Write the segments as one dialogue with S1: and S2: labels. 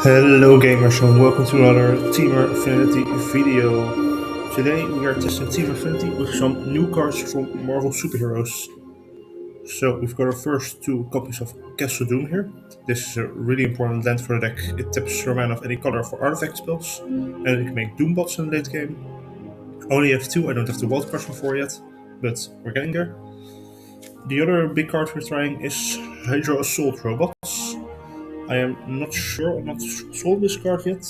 S1: Hello gamers and welcome to another Temur Affinity video. Today we are testing Temur Affinity with some new cards from Marvel superheroes. So we've got our first two copies of Castle Doom here. This is a really important land for the deck. It taps your mana of any color for artifact spells, and you can make Doom bots in the late game. Only have two, I don't have the wild cards for yet, but we're getting there. The other big card we're trying is HYDRA Assault Robots. I am not sure, I'm not sold this card yet,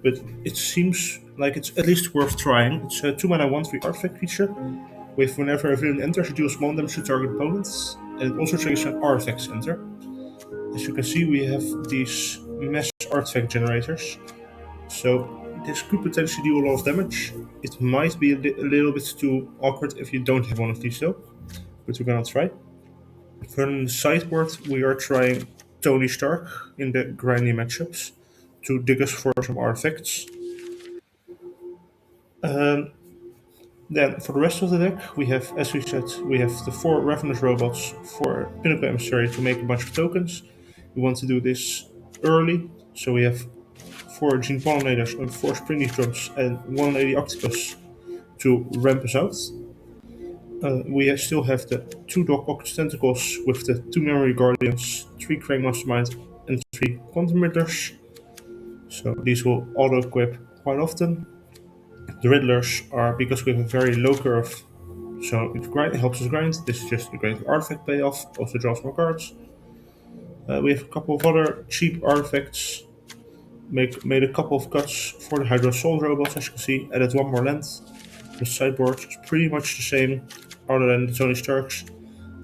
S1: but it seems like it's at least worth trying. It's a 2 mana 1/3 artifact creature, with whenever a villain enters, it deals 1 damage to target opponents, and it also triggers when artifacts enter. As you can see, we have these mesh artifact generators, so this could potentially do a lot of damage. It might be a little bit too awkward if you don't have one of these though, but we're gonna try. For the sideboard, we are trying Tony Stark in the grindy matchups to dig us for some artifacts. Then for the rest of the deck, we have, as we said, we have the 4 Ravenous Robots for Pinnacle Emissary to make a bunch of tokens. We want to do this early, so we have 4 Gene Pollinators and 4 Springleaf Drums and 1 Lady Octopus to ramp us out. We still have the 2 Octopus Tentacles with the 2 Memory Guardians, 3 Krang Mastermind, and 3 Quantum Riddlers. So these will auto-equip quite often. The Riddlers are because we have a very low curve, so it helps us grind. This is just a great artifact payoff, also draws more cards. We have a couple of other cheap artifacts. Made a couple of cuts for the HYDRA Assault Robots, as you can see, added 1 more land. The sideboard is pretty much the same, other than the Tony Starks.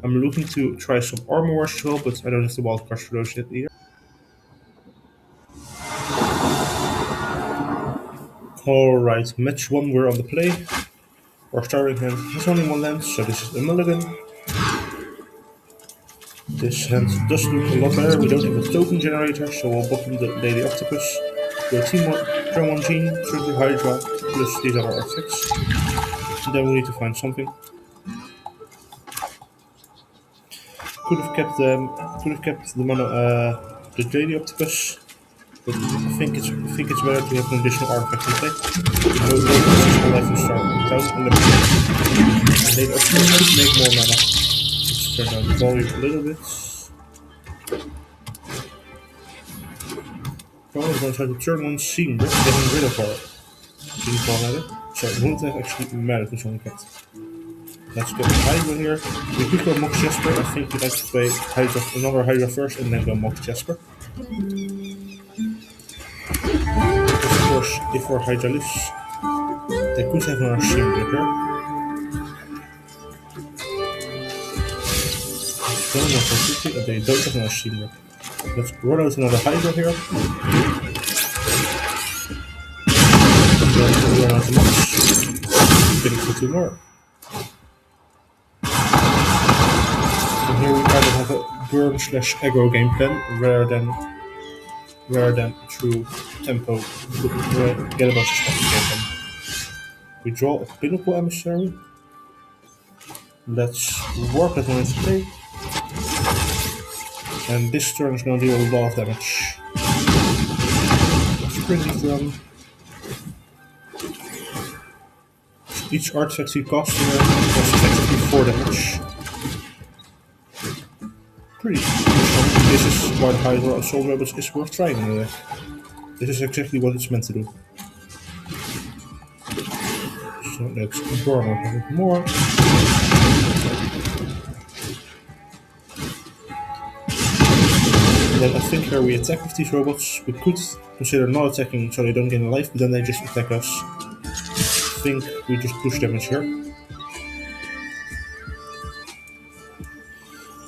S1: I'm looking to try some Armor Wars as well, but I don't have the wild cards for those yet either. Alright, match 1, we're on the play. Our starting hand has only 1 land, so this is a mulligan. This hand does look a lot better. We don't have a token generator, so we'll bottom the Lady Octopus. We'll team Turn 1 Gene, trigger HYDRA, plus these other artifacts. And then we need to find something. Could have kept the Lady Octopus, but I think it's better to have an additional artifact in play. No life and start without elimination. Lady Octopus could make more mana. Let's turn down the volume a little bit. We're going to try to turn on Sideboard, getting rid of our Gene Pollinator. So it won't actually matter to some effect. Let's go HYDRA here. We could go Mox Jasper. I think we'd like to play another HYDRA first and then go Mox Jasper. Of course, if our HYDRA lives, they could have another Sideboard here. They don't have another Sideboard. Let's run out another HYDRA here. Then we run out the Mox. Getting for 2 more. And here we kind of have a burn/aggro game plan rather than through tempo get a bunch of stuff to get them. We draw a Pinnacle Emissary. Let's warp that one into play. And this turn is going to deal a lot of damage. Springleaf Drum. Each artifact you cast here does effectively 4 damage. Pretty strong. This is why the HYDRA Assault Robots is worth trying in the deck. This is exactly what it's meant to do. So let's burn a little bit more. Then I think here we attack with these robots. We could consider not attacking so they don't gain a life, but then they just attack us. I think we just push damage here.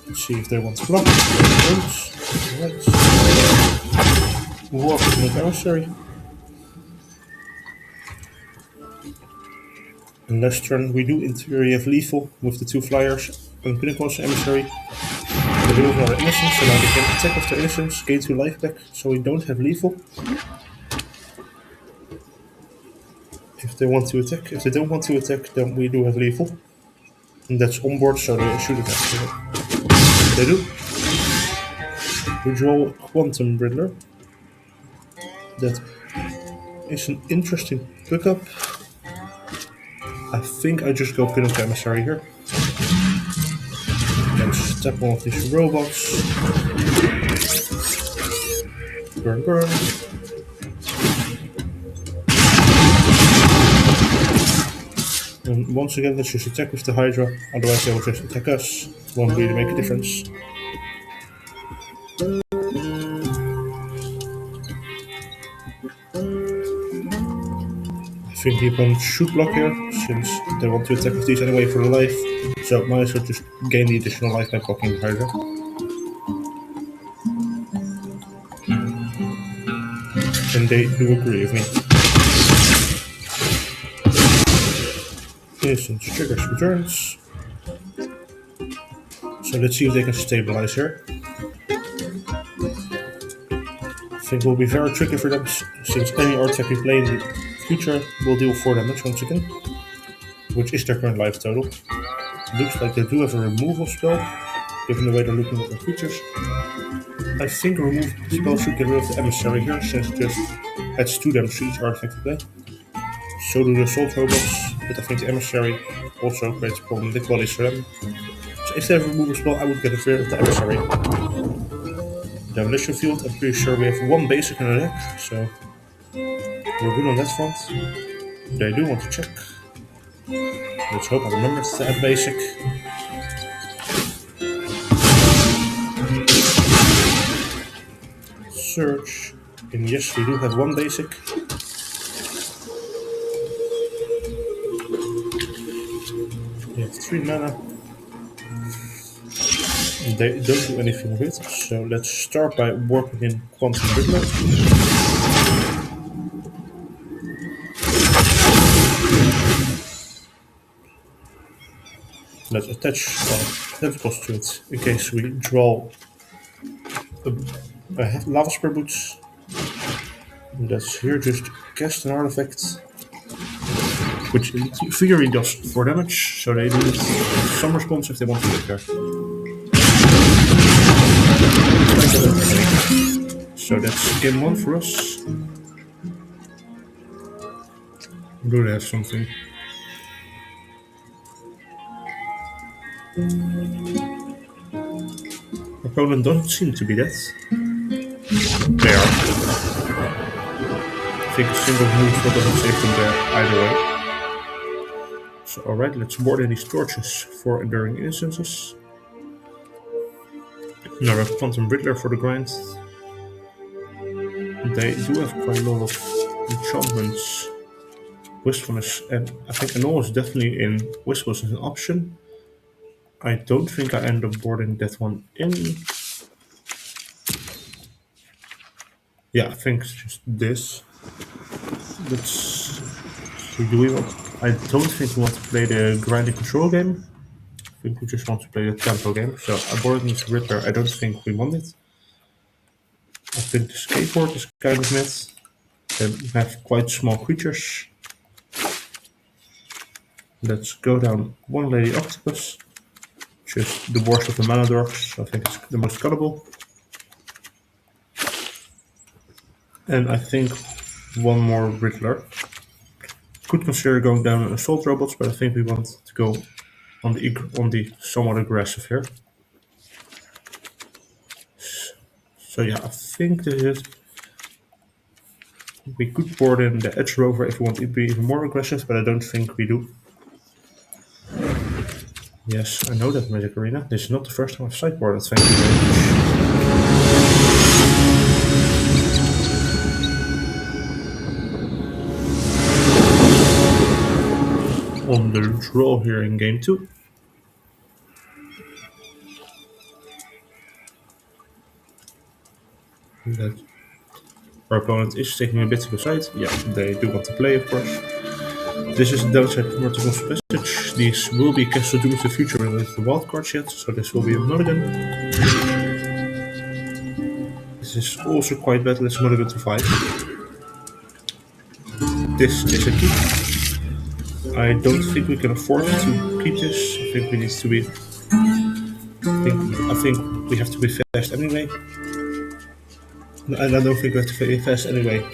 S1: Let's see if they want to block. Right. Walk with Pinnacle Emissary. And last turn we do in theory have lethal with the 2 flyers and Pinnacle Emissary. They do have another innocence, so now they can attack with their innocence, gain 2 life back, so we don't have lethal. If they want to attack, if they don't want to attack, then we do have lethal. And that's on board, so they should attack. They do. We draw Quantum Riddler. That is an interesting pickup. I think I just go Pinnacle Emissary here. And step one of these robots. Burn, burn. And once again, let's just attack with the HYDRA, otherwise they will just attack us. Won't really make a difference. I think the opponent should block here, since they want to attack with these anyway for the life. So might as well just gain the additional life by blocking the HYDRA. And they do agree with me. Innocence triggers returns. So let's see if they can stabilize here. I think it will be very tricky for them, since any artifact we play in the future will deal 4 damage once again, which is their current life total. Looks like they do have a removal spell, given the way they're looking at their creatures. I think a removal spell should get rid of the emissary here, since it just adds 2 damage to each artifact we play. So do the assault robots, but I think the emissary also creates problematic bodies for them. So if they have a removal spell, I would get rid of the emissary. Demolition field, I'm pretty sure we have 1 basic in the deck, so we're good on that front. They do want to check. Let's hope I remember to add basic. Search, and yes, we do have 1 basic. We have 3 mana. They don't do anything with it, so let's start by working in Quantum Riddler. Let's attach Tentacles to it in case we draw a Lava Spur Boots. Let's here just cast an artifact, which in theory does 4 damage, so they need some response if they want to get there. So that's game 1 for us. Do they have something? Opponent doesn't seem to be that. They are. I think a single move doesn't save them there either way. So alright, let's board in these torches for enduring instances. Now we have Quantum Riddler for the grind. They do have quite a lot of enchantments. Wistfulness, and I think Annul is definitely in. Wistfulness as an option. I don't think I end up boarding that one in. Yeah, I think it's just this. So do we want? I don't think we want to play the grinding control game. I think we just want to play the tempo game. So I boarded this Riddler. I don't think we want it. I think the skateboard is kind of net. They have quite small creatures. Let's go down 1 Lady Octopus. Just the worst of the mana dorks. I think it's the most cuttable. And I think 1 more Riddler. Could consider going down on assault robots, but I think we want to go on the somewhat aggressive here. So yeah, I think this is it. We could board in the Edge Rover if we want to be even more aggressive, but I don't think we do. Yes, I know that, Magic Arena. This is not the first time I've sideboarded, thank you very much. On the draw here in game 2. That our opponent is taking a bit to the side. Yeah, they do want to play, of course. This is the downside of Multiversal Passage. These will be casted into the future with the wild cards yet, so this will be a mulligan. This is also quite bad, let's mulligan to 5. This is a keep. I don't think we can afford to keep this. I think we need to be. I think we have to be fast anyway. And I don't think we have to be fast anyway.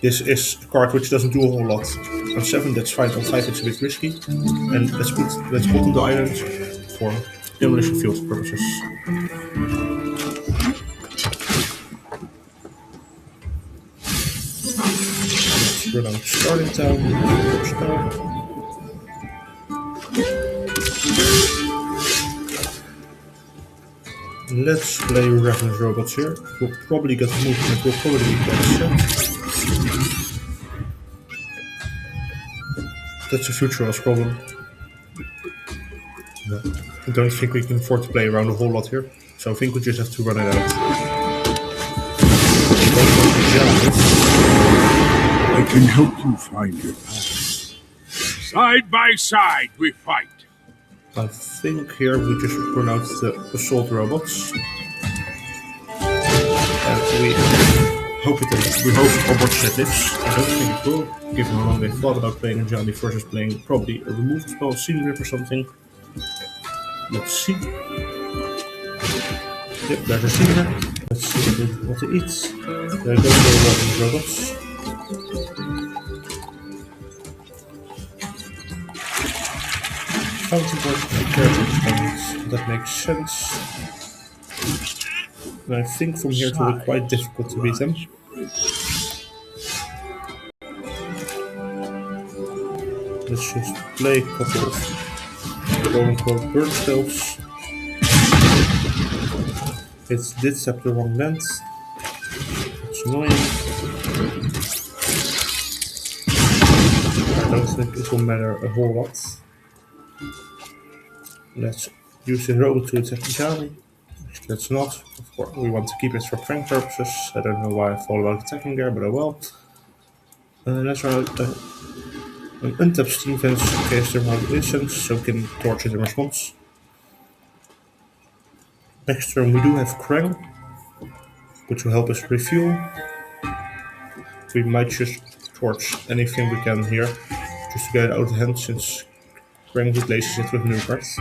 S1: This is a card which doesn't do a whole lot. On 7, that's fine. On 5, it's a bit risky. And let's bottom the island for demolition field purposes. Let's run out starting town. Let's play Ravenous Robots here. We'll probably get movement, we'll probably get shot. That's a Futurals problem. No, I don't think we can afford to play around a whole lot here, so I think we just have to run it out.
S2: I can help you find your path. Side by side we fight.
S1: I think here we just run out the assault robots. And we hope Overwatch set lives. I don't think it will, given how long they thought about playing Ajani versus playing probably a removed spell, Scene Rip or something. Let's see. Yep, there's a Scene. Let's see what to eat. There goes the robots. Fountain Point and character response. That makes sense. And I think from here it will be quite difficult to beat them. Let's just play a couple of quote-unquote bird spells. It did tap the wrong land. It's annoying. I don't think it will matter a whole lot. Let's use the robot to attack Ajani. Let's not. Of course, we want to keep it for Krang purposes. I don't know why I thought about attacking there, but I will. Let's run out an untapped steam fence in case there are more instants, so we can torch it in response. Next turn we do have Krang, which will help us refuel. We might just torch anything we can here, just to get it out of hand, since Krang replaces it with new cards.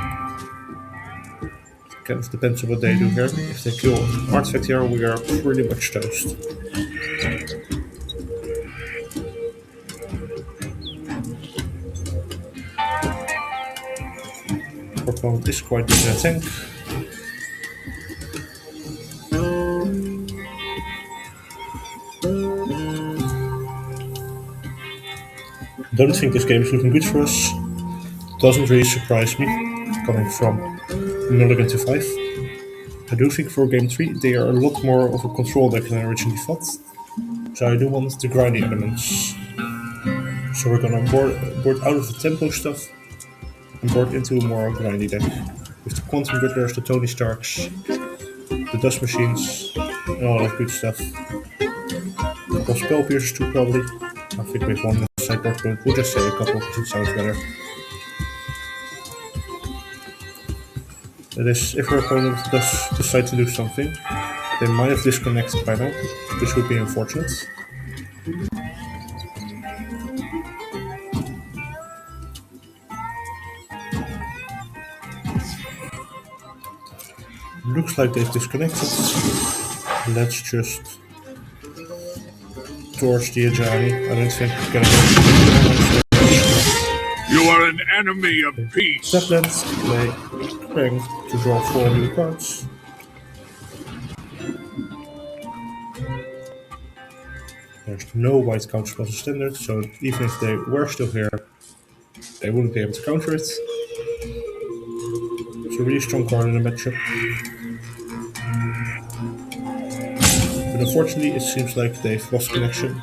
S1: Kind of depends on what they do here. If they kill an artifact here, we are pretty much toast. Our opponent is quite good in a tank. Don't think this game is looking good for us. Doesn't really surprise me, coming from Mulligan to 5. I do think for game 3 they are a lot more of a control deck than I originally thought. So I do want the grindy elements. So we're gonna board out of the tempo stuff and board into a more grindy deck. With the Quantum Riddlers, the Tony Starks, the Dust Machines, and all that good stuff. A couple Spell Piercers too, probably. I think we have one sideboard, but we'll just say a couple because it sounds better. That is, if our opponent does decide to do something, they might have disconnected by now, which would be unfortunate. Looks like they've disconnected. Let's just torch the Ajani. I don't think we're gonna go.
S2: You are an enemy of peace.
S1: Let's play Krang to draw 4 new cards. There's no white counterspell as standard, so even if they were still here, they wouldn't be able to counter it. It's a really strong card in the matchup. But unfortunately, it seems like they've lost connection.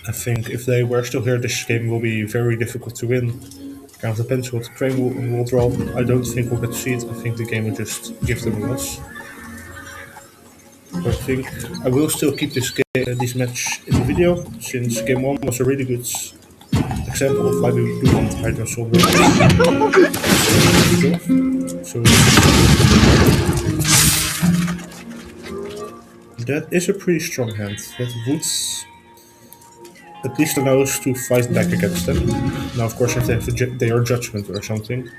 S1: I think if they were still here, this game will be very difficult to win. Kind of depends what Krang will draw. I don't think we'll get to see it. I think the game will just give them a loss. But I think I will still keep this match in the video, since game 1 was a really good example of why we do want HYDRA Soul. So that is a pretty strong hand. That would at least allow us to fight back against them. Now, of course, if they have they are Judgment or something,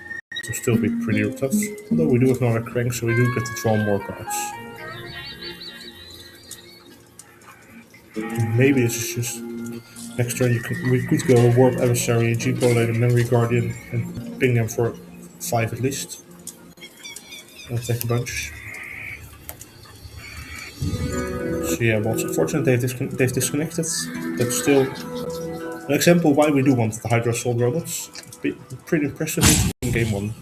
S1: will still be pretty tough. Although we do have another Krang, so we do get to draw more cards. Maybe this is just next turn we could go Warp Emissary, Gene Pollinator, Memory Guardian, and ping them for 5 at least. I'll take a bunch. So yeah, well, it's unfortunate they've disconnected. That's still an example why we do want the HYDRA Assault Robots. Pretty impressive in game 1.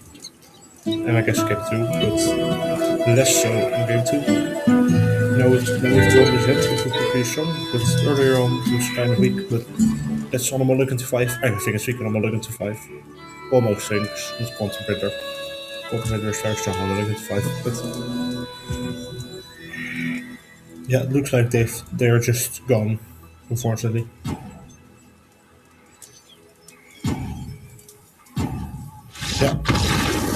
S1: And I guess game 2, but less so in game 2. Now we've drawn this hand, which was pretty strong, but earlier on it was kind of weak, but that's on a mulligan to 5. I think it's weak on a mulligan to 5. Almost same as Quantum Riddler. Quantum Riddler is very strong on a mulligan to 5, but yeah, it looks like they're just gone, unfortunately. Yeah,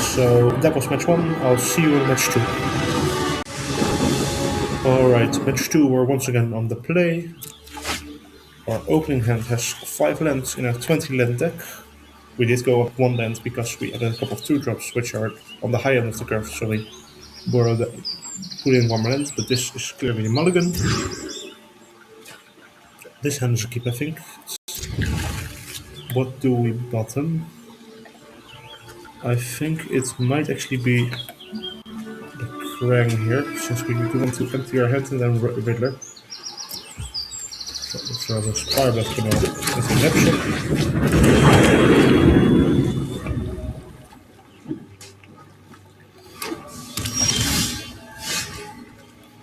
S1: so that was match 1. I'll see you in match 2. Alright, match 2, we're once again on the play. Our opening hand has 5 lands in a 20 land deck. We did go up 1 land because we added a couple of 2-drops, which are on the high end of the curve, so we put in 1 more land, but this is clearly a mulligan. This hand is a keep, I think. What do we bottom? I think it might actually be the Krang here, since we do want to empty our hand and then Riddler. So the Spirebluff Canal with the Labship.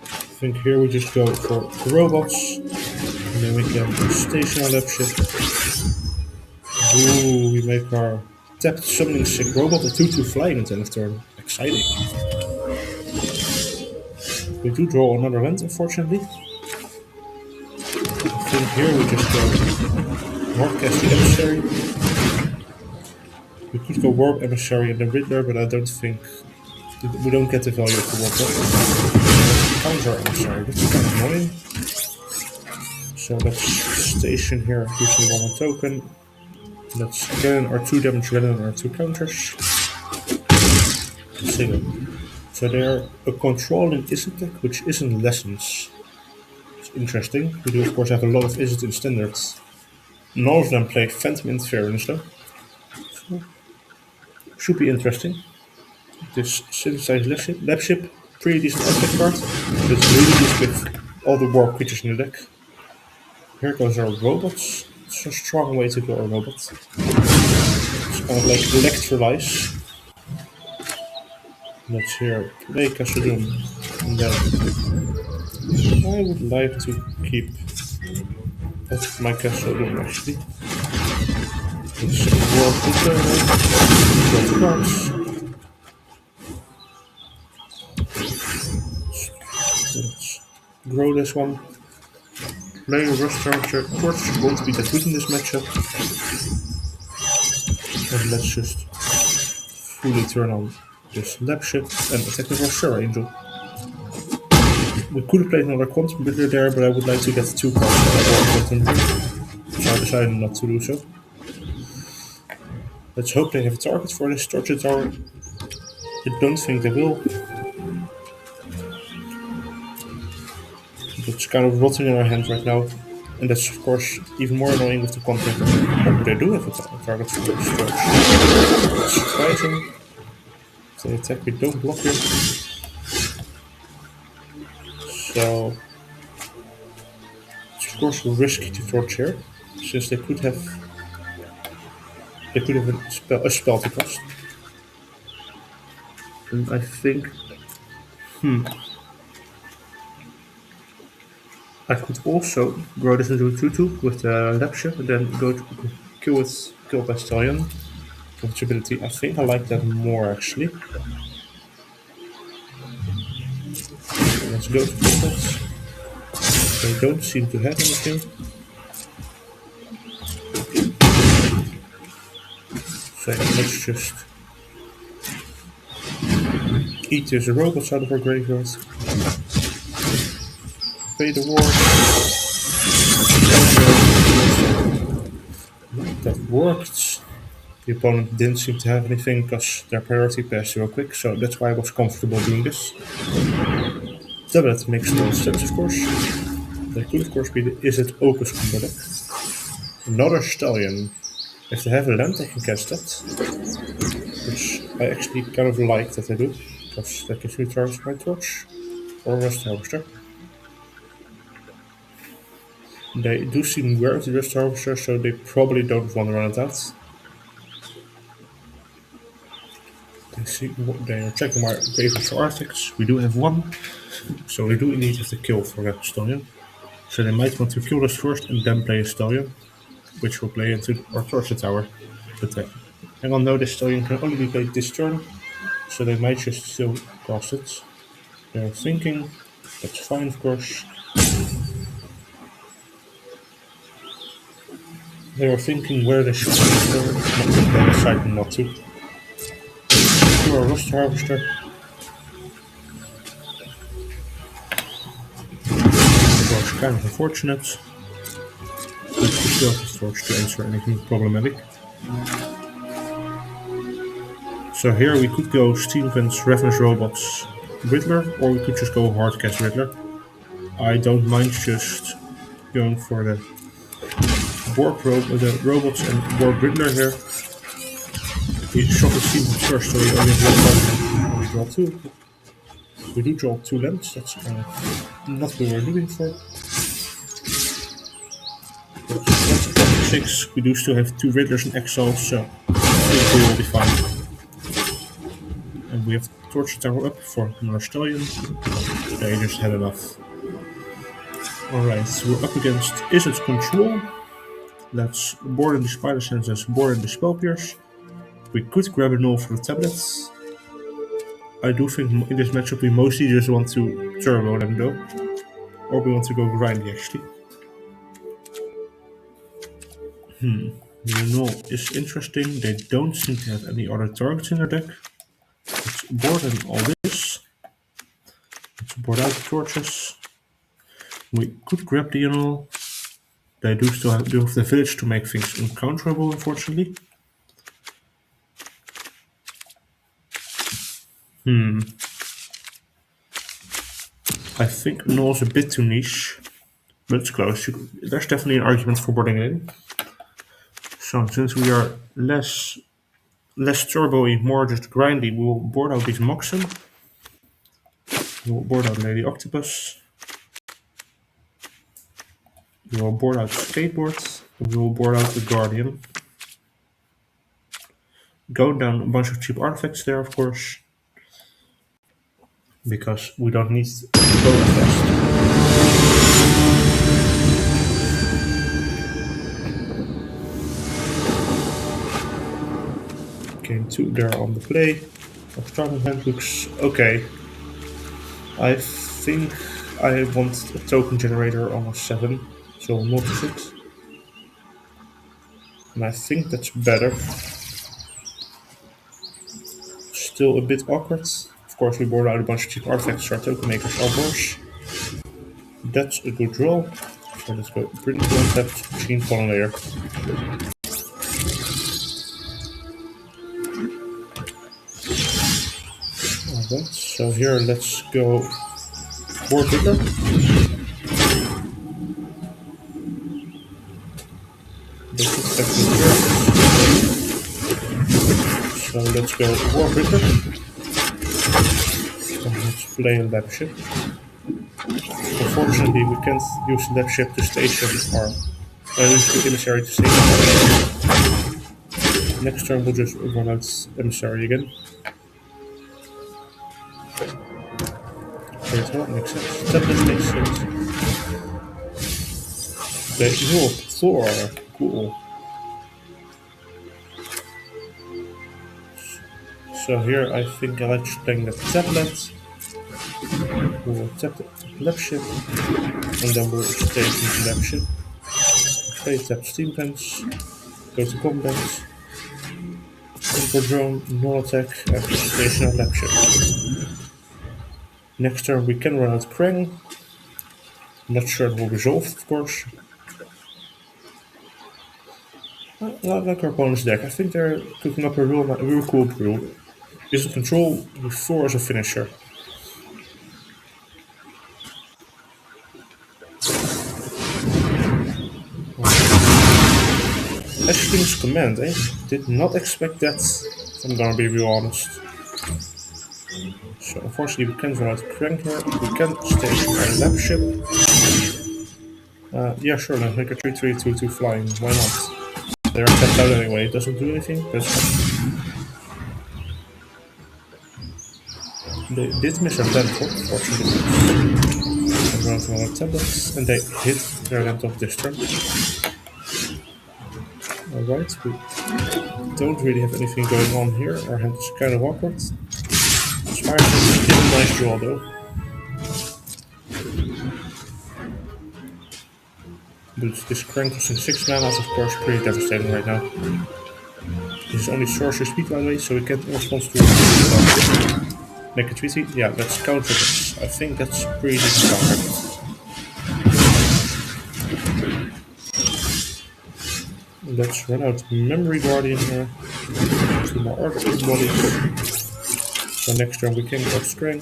S1: I think here we just go for robots, and then we can station our Labship. Ooh, we make our tapped summoning sick robot a 2/2 flying at the end of turn. Exciting. We do draw another land, unfortunately. I think here we just go Mox Jasper. We could go Warp Emissary and then Riddler, but I don't think we don't get the value of the Warp. Counter Emissary, which is kind of annoying. So let's station here using 1 more token. Let's get in our 2 damage, get in our 2 counters. Single. So they're a controlling Izzet deck, which isn't Lessons. It's interesting. We do of course have a lot of Izzet in standards. None of them play Phantom Interference though. So, should be interesting. This Synthesizer Labship, pretty decent artifact card. It's really good with all the warp creatures in the deck. Here goes our robots. It's a strong way to go our robots. It's kind of like electrolyze. Let's here play Cassadum, and then I would like to keep my Cassadum actually. It's Warp Return, cards. Let's grow this one. Play a Rust Charger, of course won't be that good in this matchup. And let's just fully turn on this Labship and attack with our Sure Angel. We could have played another Quantum Riddler there, but I would like to get 2 cards for that one, so I decided not to do so. Let's hope they have a target for this Torture Tower. I don't think they will. It's kind of rotting in our hand right now, and that's of course even more annoying with the Quantum Riddler. But they do have a target for this Torch. It's surprising. If they attack, we don't block here. So it's of course risky to torch here, since they could have a spell to cast. And I think I could also grow this into a 2/2 with the Labship and then go to kill Bastillion. Ability. I think I like that more actually. Let's go to defense. They don't seem to have anything. So let's just eat these robots out of our graveyard. Pay the war. That worked. The opponent didn't seem to have anything because their priority passed real quick, so that's why I was comfortable doing this. Tablet makes no sense, of course. That could, of course, be the Is It Opus combo deck. Another Stallion. If they have a land, I can cast that. Which I actually kind of like that they do, because that gives me charge my torch. Or Rust Harvester. They do seem aware of the Rust Harvester, so they probably don't want to run it out. They are checking my graveyard for artifacts. We do have one, so we do indeed have to kill for that Stallion. So they might want to kill us first and then play a Stallion, which will play into our Torture Tower. But hang on, no, this Stallion can only be played this turn, so they might just still cast it. They're thinking, that's fine, of course. They were thinking where they should go, they decided not to. Do our Rust Harvester. It was kind of unfortunate. But we still have the torch to answer anything problematic. So here we could go Stevens, Ravenous Robots, Riddler, or we could just go Hardcast Riddler. I don't mind just going for the robots and Borg Riddler here. We shot the Stevens first, so we only have one card. We draw two. We do draw two lands, that's not what we're looking for. But that's 6. We do still have 2 Riddlers in exile, so we will be fine. And we have Torture Tower up for another Stallion. They just had enough. Alright, so we're up against Is It Control? Let's board in the Spider Senses, board in the Spell Pierce. We could grab Annul for the tablets. I do think in this matchup we mostly just want to turbo them though. Or we want to go grindy actually. The Annul is interesting. They don't seem to have any other targets in their deck. Let's board in all this. Let's board out the torches. We could grab the Annul. They do still have the village to make things uncounterable, unfortunately. I think Annul's a bit too niche, but it's close. There's definitely an argument for boarding it in. So since we are less turbo-y, more just grindy, we will board out these Moxen. We will board out Lady Octopus. We will board out Skateboard. We will board out the Guardian. Go down a bunch of cheap artifacts there, of course, because we don't need to go that fast. Game 2 there on the play. Our starting hand looks okay. I think I want a token generator on a 7, so not a 6. And I think that's better. Still a bit awkward. Of course, we board out a bunch of cheap artifacts, so our token makers are worse. That's a good roll. So let's go pretty concept Gene Pollinator. Alright, so here let's go Board Riddler. So let's go Board Riddler. So let's play a Labship. Unfortunately, we can't use the Labship to station our Emissary to station. Next turn we'll just run out Emissary again. Wait, that makes sense. That makes sense. The Wolf Thor, cool. So here I think I like just playing the tablet. We will tap the Labship, and then we'll station the Labship. Play tap Steam Pens, go to combat, Temur drone, non-attack, after station our Labship. Next turn we can run out Krang. Not sure it will resolve, of course. Like our opponent's deck, I think they're cooking up a real cool brew. Is a control with 4 as a finisher. Ashton's command, eh? Did not expect that, if I'm gonna be real honest. So unfortunately we can't run out Krang here. We can stay our Labship. Yeah, sure, then make a 3/3/2/2 flying. Why not? They're tapped out anyway. It doesn't do anything. That's fine. They did miss our Tentacle, fortunately. And run to another tablets, and they hit their Tentacle this turn. Alright, we don't really have anything going on here. Our hand is kind of awkward. Spirebluff did a nice draw though. But this Krang costing 6 mana is of course pretty devastating right now. This is only sorcery speed by the way, so we can't respond to it. Make a treaty? Yeah, let's counter this. I think that's pretty decent counter. Let's run out Memory Guardian here. 2 more Artifact bodies. So next turn we can go Krang.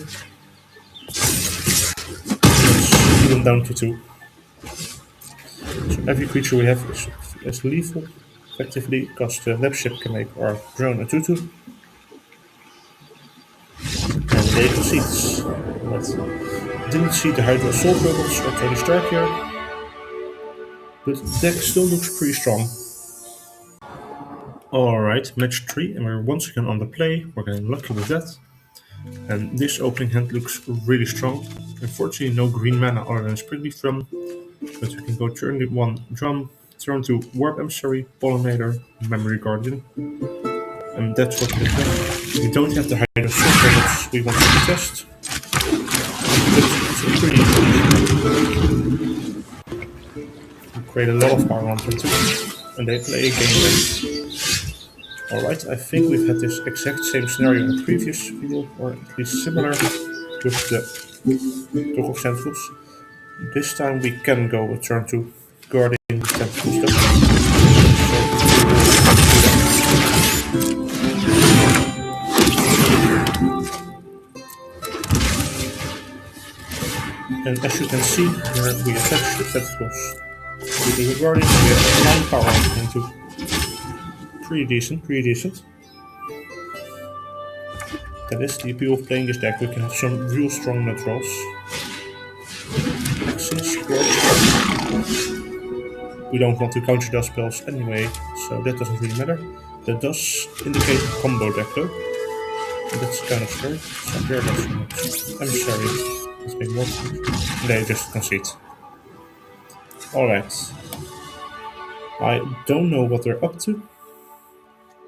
S1: Let's put them down to 2. So every creature we have is lethal. Effectively, because the Labship can make our drone a 2/2. And they proceeds. But didn't see the HYDRA Assault Robots or Tony Stark here. But the deck still looks pretty strong. Alright, match 3, and we're once again on the play. We're getting lucky with that. And this opening hand looks really strong. Unfortunately, no green mana other than Springleaf Drum. But we can go turn 1 Drum, turn 2 Warp Emissary, Pollinator, Memory Guardian. And that's what we've done. We don't have the HYDRA Assault Robots we want to test. But it's pretty we create a lot of power on turn 2. And they play a game ready. Alright, I think we've had this exact same scenario in the previous video, or at least similar with the Dog of Tentacles. This time we can go with turn 2, guarding the Tentacles. And as you can see, here we attach the Tentacles to the guardian. We have 9 power on turn 2. Pretty decent. That is the appeal of playing this deck. We can have some real strong nut draws. Since we don't want to counter those spells anyway, so that doesn't really matter. That does indicate a combo deck though. And that's kind of scary. So here I'm sorry. Let's make more. They just concede. Alright. I don't know what they're up to.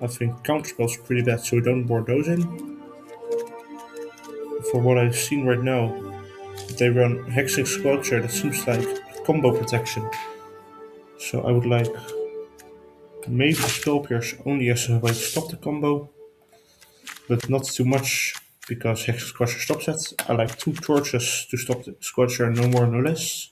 S1: I think counterspells are pretty bad, so we don't board those in. For what I've seen right now, they run Hexing Sculpture, that seems like combo protection. So I would like maybe Spell Pierce only as a way to stop the combo, but not too much, because Hexing Sculpture stops it. I like 2 torches to stop the Sculpture, no more, no less.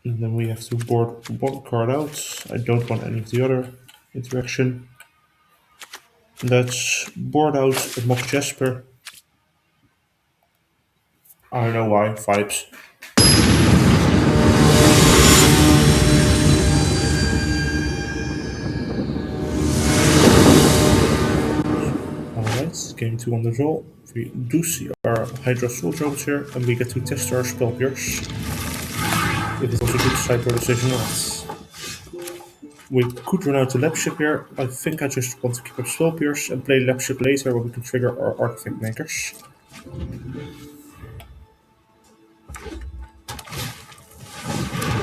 S1: And then we have to board 1 card out. I don't want any of the other interaction. Let's board out a Mox Jasper. I don't know why, vibes. Alright, game 2 on the draw. We do see our HYDRA Assault Robots here, and we get to test our Spell Pierce. It is also a good sideboard decision or not. We could run out the Labship here. I think I just want to keep up Spell Pierce and play Labship later where we can trigger our Artifact Makers.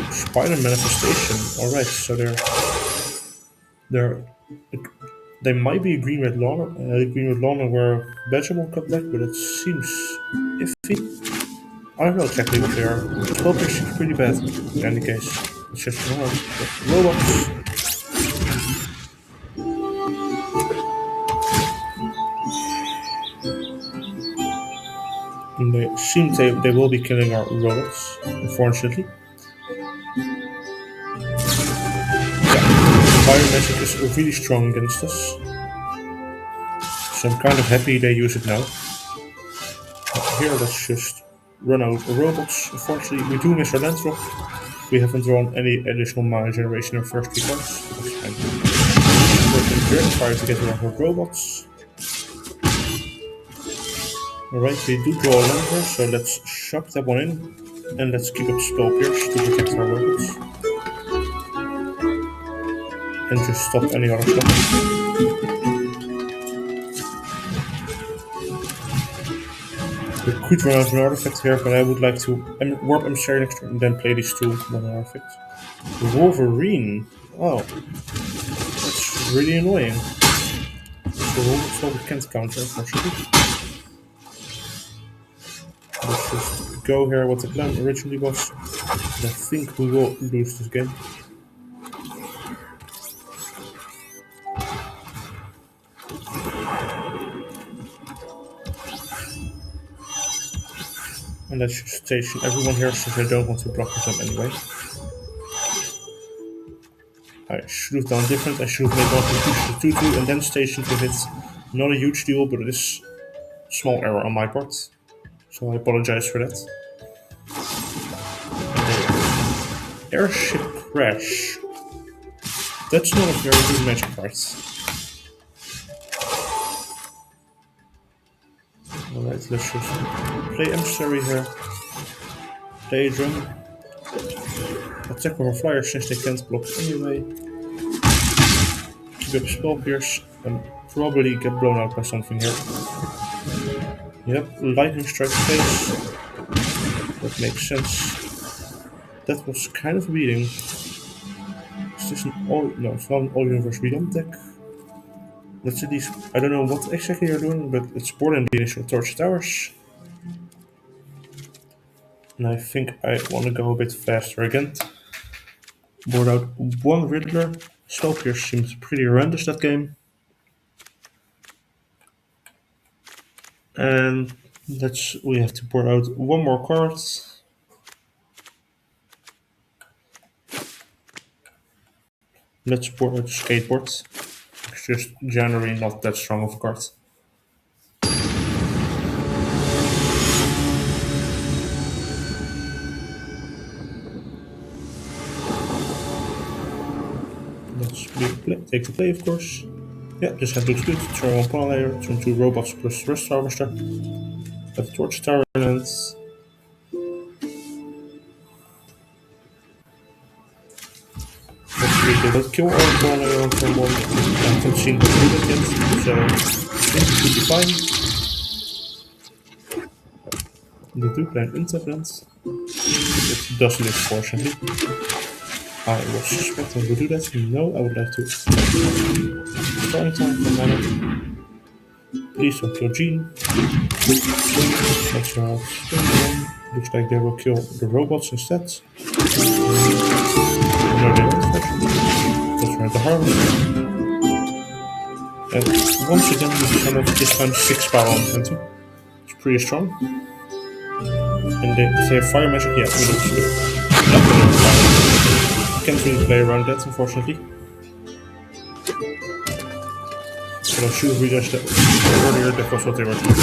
S1: Spider Manifestation. Alright, so they might be a green red Lana where Badger will come back, but it seems iffy. I don't know exactly what they are. Spell Pierce seems pretty bad in any case. It's just run out robots. And they seem they will be killing our robots, unfortunately. fire magic is really strong against us. So I'm kind of happy they use it now. Here, let's just run out of robots. Unfortunately, we do miss our land drop. We haven't drawn any additional mana generation in our first 3 cards. That's fine. Working Dragon Fire to get around our robots. Alright, we do draw a land here, so let's shove that one in. And let's keep up Spell Pierce to protect our robots. And just stop any other stuff. We could run out an artifact here, but I would like to warp Emissary next turn and then play these 2 one artifacts. Wolverine. Oh, that's really annoying. So we can't counter, unfortunately. Let's just go here what the plan originally was. And I think we will lose this game. And let's just station everyone here since I don't want to block them anyway. I should have done different. I should have made one to 2-2 and then stationed with it. Not a huge deal, but it is a small error on my part. So I apologize for that. Airship Crash. That's not a very good magic card. Alright, let's just play Emissary here. Play a drum. Attack with our flyers since they can't block anyway. Keep up Spell Pierce and probably get blown out by something here. Yep, Lightning Strike face. That makes sense. That was kind of a beating. Is this an all? No, it's not an all universe Beyond deck. Let's at least. I don't know what exactly you're doing, but it's more than the initial Torch Towers. And I think I want to go a bit faster again. Board out 1 Riddler. Spell Pierce seems pretty horrendous that game. And we have to board out 1 more card. Let's board out Skateboard. It's just generally not that strong of a card. Let's take the play, of course. Yeah, this hand looks good. Turn 1 Pollinator, turn 2 robots plus Rust Harvester. Have Torch Tower and they don't kill all the Pollinator on turn 1. I haven't seen them do that yet, so I think it should be fine. They do play an untap land. It doesn't, unfortunately. I was suspecting I would do that. No, I would like to. Starting time for mana. Please don't kill Gene. That's right. Looks like they will kill the robots instead. No, they don't, actually. That's right, the harvest. And once again, we cannot this time 6 power on Inventor. It's pretty strong. And they have fire magic, yeah, we lose. Can't really play around that, unfortunately. But I should have realized that earlier that was what they were doing.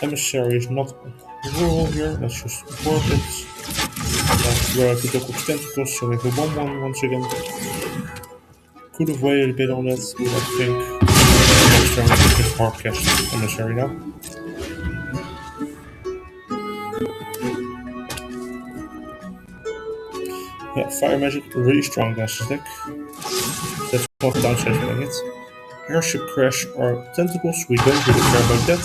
S1: Emissary is not rural here, let's just warp it. Throw out the Tentacles, Tentacles, so we have a 1-1 once again. Could have waited a bit on that, but I think next turn we can hard cast Emissary now. Yeah, fire magic really strong against this deck. That's one downside playing it. Airship Crash or Tentacles, we don't really care about that.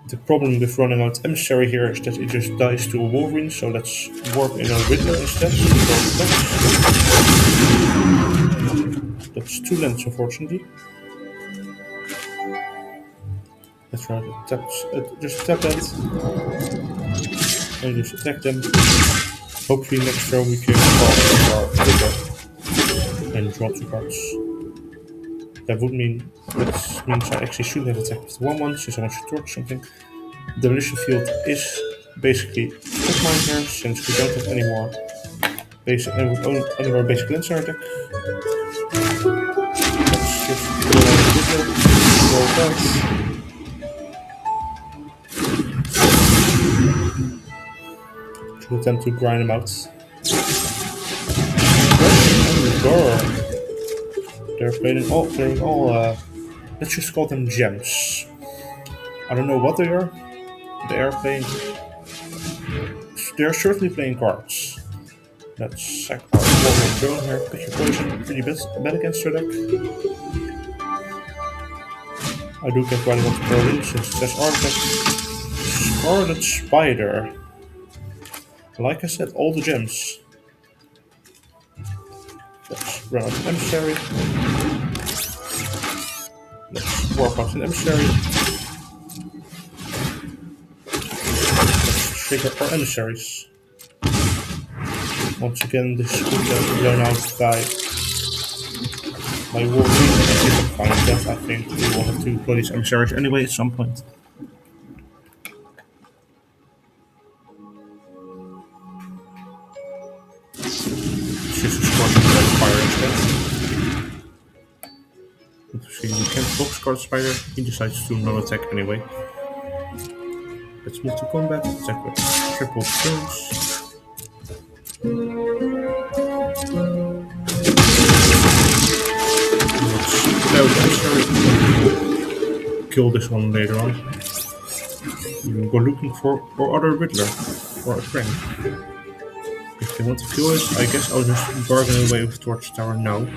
S1: The problem with running out Emissary here is that it just dies to a Wolverine, so let's warp in a Riddler instead. That's 2 lands, unfortunately. That's right, just tap that. And just attack them. Hopefully next turn we can call our Riddler and draw 2 cards. That means I actually should have attacked with 1-1 since I want to torch something. Demolition field is basically stop mine here since we don't have any more basic lands in our deck. Let's just go on the Riddler, roll cards. To attempt to grind them out. They're playing all let's just call them gems. I don't know what they are. They're certainly playing cards. Let's sack our Warrior Drone here. Pick your poison. Pretty bad against your deck. I do get quite a lot of Berlin since it says Artifact. Scarlet Spider. Like I said, all the gems. Let's run out an Emissary. Let's warp out an Emissary. Let's trigger our Emissaries. Once again, this is blown out by my Warrior. If I find that, I think we will have to play these Emissaries anyway at some point. We can't box Scarlet Spider, he decides to non-attack anyway. Let's move to combat, attack with triple turns. Let's kill this one later on. You can go looking for or other Riddler or a Krang. If they want to kill it, I guess I'll just bargain away with Torch Tower now.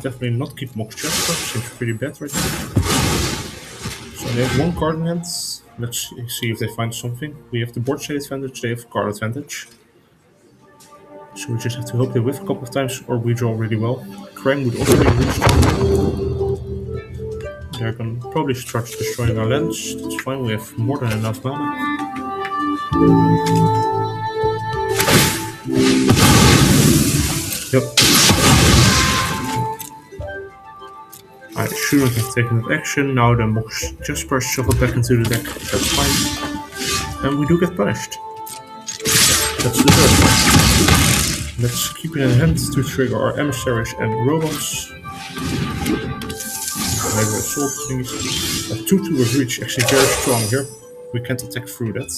S1: Definitely not keep Mox Jasper, seems pretty bad right now. So they have one card in hand. Let's see if they find something. We have the board state advantage, they have card advantage. So we just have to hope they whiff a couple of times or we draw really well. Krang would also be really strong. They're gonna probably start destroying our lands. That's fine, we have more than enough mana. Yep. I shouldn't have taken that action, now the Mox Jasper shuffled back into the deck, that's fine. And we do get punished. That's the first one. Let's keep it in hand to trigger our Emissaries and Robots. Maybe assault things. A 2-2 with reach, actually very strong here. We can't attack through that.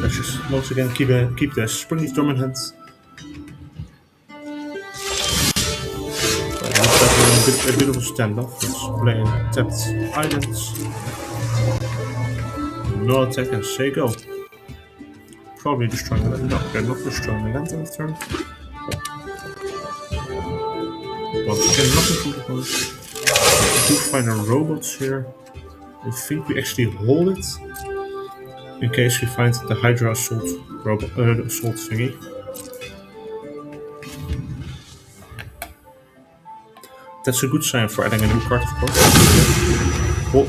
S1: Let's just once again keep the Springleaf Drum in hand. A bit of a standoff. Let's play tapped islands. No attack and say go. Probably destroying the land. No, they're not destroying the land on the turn. Once again, nothing from the opponent. We do find our robots here. I think we actually hold it. In case we find the HYDRA assault thingy. That's a good sign for adding a new card, of course.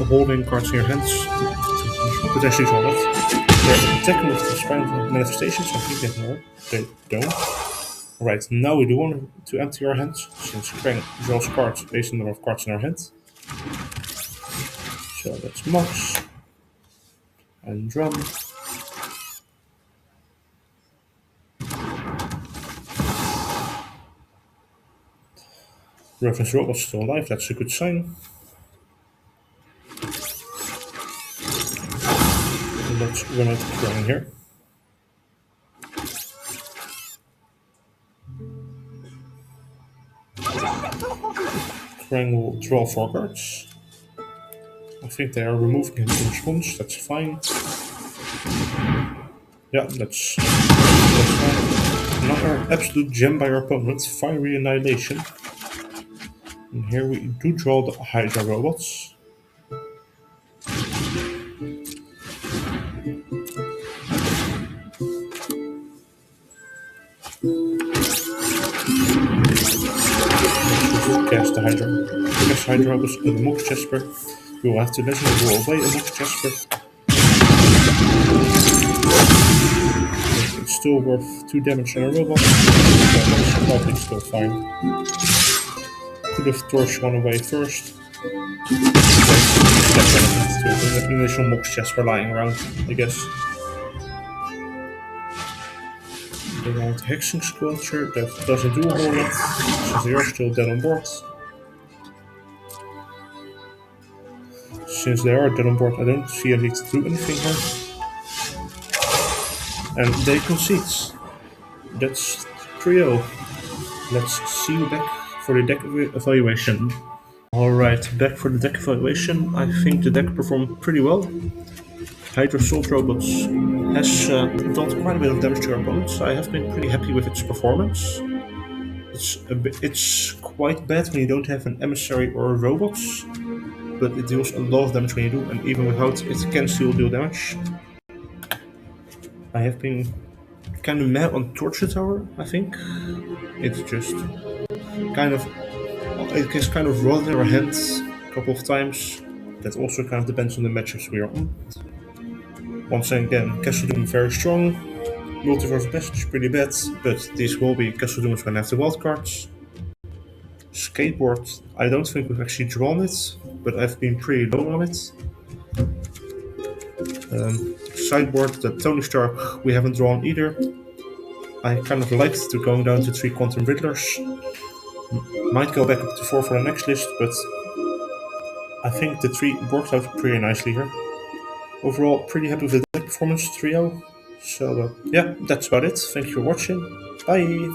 S1: Holding cards in your hands to potentially draw it. They're attacking with the Spirebluff manifestations, I think they more. They don't. Alright, now we do want to empty our hands, since Krang draws cards based on the number of cards in our hand. So that's Mox and Drum. Ravenous Robots still alive, that's a good sign. And let's run out of Krang here. Krang will draw 4 cards. I think they are removing him in response, that's fine. Yeah, that's fine. Another absolute gem by our opponent, Fiery Annihilation. And here we do draw the HYDRA robots. Cast the HYDRA. Cast HYDRA robots and the Mox Jasper. We will have to legendary roll away a Mox Jasper. It's still worth 2 damage on a robot, so that's probably still fine. could have torched one away first. That's relevant to the initial Mox Jasper lying around, I guess. They want Hexing Sculpture, that doesn't do a whole lot, since they are still dead on board. Since they are dead on board, I don't see a need to do anything here. And they concede. That's trio. Let's see you back for the deck evaluation. Alright, back for the deck evaluation. I think the deck performed pretty well. HYDRA Robots has dealt quite a bit of damage to our opponents. I have been pretty happy with its performance. It's quite bad when you don't have an emissary or robots, but it deals a lot of damage when you do, and even without it can still deal damage. I have been kind of mad on Torture Tower, I think. It's just it gets kind of rolled in our hands a couple of times. That also kind of depends on the matchups we are on. Once again, Castle Doom very strong. Multiversal Passage is pretty bad, but this will be Castle Doom is going to have the wildcards. Skateboard, I don't think we've actually drawn it, but I've been pretty low on it. Sideboard, the Tony Stark, we haven't drawn either. I kind of liked to going down to 3 Quantum Riddlers. Might go back up to 4 for the next list, but I think the 3 worked out pretty nicely here. Overall, pretty happy with the deck performance trio. So yeah, that's about it. Thank you for watching. Bye!